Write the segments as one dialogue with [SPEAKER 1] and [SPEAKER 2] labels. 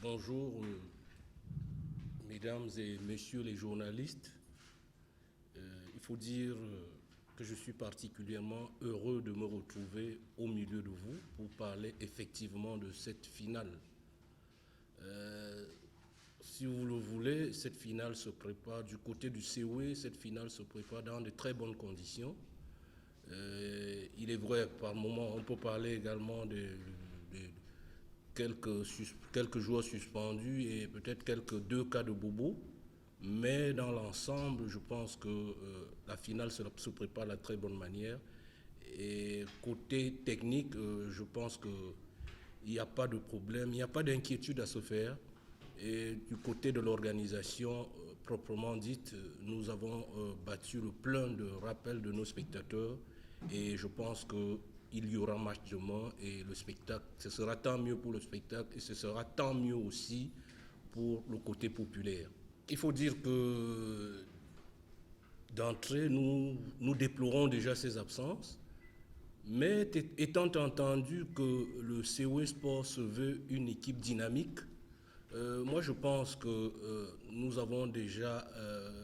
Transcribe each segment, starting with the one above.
[SPEAKER 1] Bonjour, mesdames et messieurs les journalistes. Il faut dire que je suis particulièrement heureux de me retrouver au milieu de vous pour parler effectivement de cette finale. Si vous le voulez, cette finale se prépare du côté du COE, cette finale se prépare dans de très bonnes conditions. Il est vrai, par moment, on peut parler également de quelques joueurs suspendus et peut-être deux cas de bobo. Mais dans l'ensemble, je pense que la finale se prépare de très bonne manière. Et côté technique, je pense qu'il n'y a pas de problème, il n'y a pas d'inquiétude à se faire. Et du côté de l'organisation proprement dite, nous avons battu le plein de rappels de nos spectateurs. Et je pense qu'il y aura match demain et le spectacle, ce sera tant mieux pour le spectacle et ce sera tant mieux aussi pour le côté populaire. Il faut dire que d'entrée, nous déplorons déjà ces absences, mais étant entendu que le COE Sport se veut une équipe dynamique, moi je pense que nous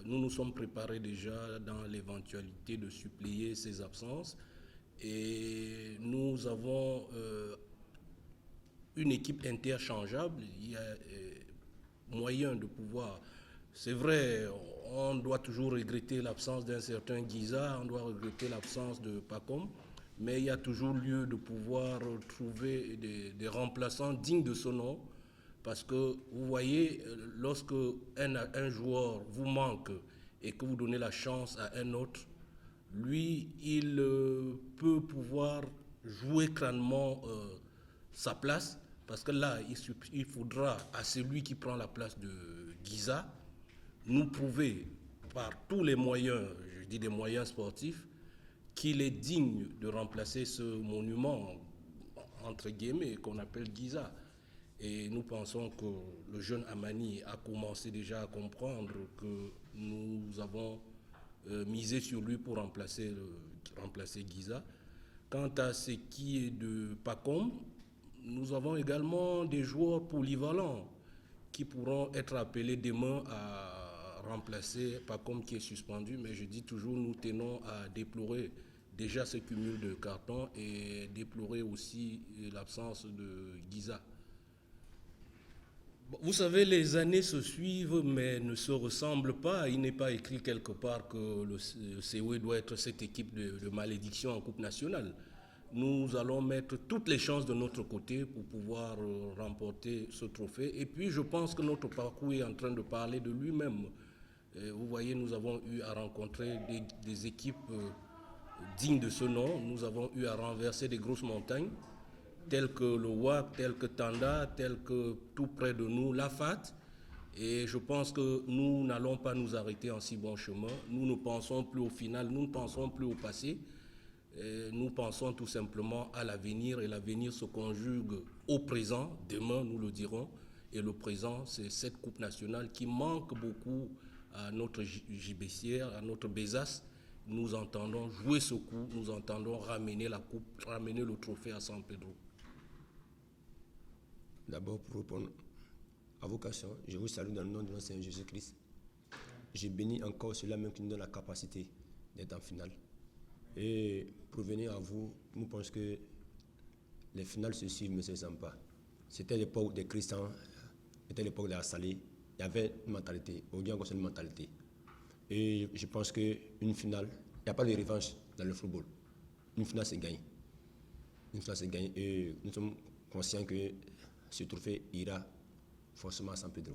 [SPEAKER 1] nous sommes préparés déjà dans l'éventualité de suppléer ces absences et nous avons une équipe interchangeable. Il y a moyen de pouvoir. C'est vrai, on doit toujours regretter l'absence d'un certain Guiza, on doit regretter l'absence de Pacom, mais il y a toujours lieu de pouvoir trouver des remplaçants dignes de ce nom, parce que vous voyez, lorsque un joueur vous manque et que vous donnez la chance à un autre, lui, il peut pouvoir jouer crânement sa place, parce que là, il faudra à celui qui prend la place de Guiza nous prouver par tous les moyens, je dis des moyens sportifs, qu'il est digne de remplacer ce monument, entre guillemets, qu'on appelle Guiza. Et nous pensons que le jeune Amani a commencé déjà à comprendre que nous avons misé sur lui pour remplacer Guiza. Quant à ce qui est de Pacom, nous avons également des joueurs polyvalents qui pourront être appelés demain à remplacer Pacom qui est suspendu. Mais je dis toujours, nous tenons à déplorer déjà ce cumul de cartons et déplorer aussi l'absence de Guiza. Vous savez, les années se suivent mais ne se ressemblent pas. Il n'est pas écrit quelque part que le COE doit être cette équipe de malédiction en Coupe nationale. Nous allons mettre toutes les chances de notre côté pour pouvoir remporter ce trophée. Et puis, je pense que notre parcours est en train de parler de lui-même. Vous voyez, nous avons eu à rencontrer des équipes dignes de ce nom. Nous avons eu à renverser des grosses montagnes, telles que le WAC, telles que Tanda, telles que tout près de nous, Lafat. Et je pense que nous n'allons pas nous arrêter en si bon chemin. Nous ne pensons plus au final, nous ne pensons plus au passé. Nous pensons tout simplement à l'avenir et l'avenir se conjugue au présent. Demain, nous le dirons. Et le présent, c'est cette Coupe nationale qui manque beaucoup à notre gibecière, à notre besace. Nous entendons jouer ce coup, nous entendons ramener la coupe, ramener le trophée à San Pedro.
[SPEAKER 2] D'abord, pour répondre à vos questions, je vous salue dans le nom de notre Seigneur Jésus-Christ. Je bénis encore cela même qui nous donne la capacité d'être en finale. Et pour venir à vous, nous pensons que les finales se suivent, mais ne se ressemblent pas. C'était l'époque des Christians, c'était l'époque de la Salée. Il y avait une mentalité, aujourd'hui encore c'est une mentalité. Et je pense qu'une finale, il n'y a pas de revanche dans le football. Une finale, c'est gagné. Une finale, c'est gagné. Et nous sommes conscients que ce trophée ira forcément à San Pedro.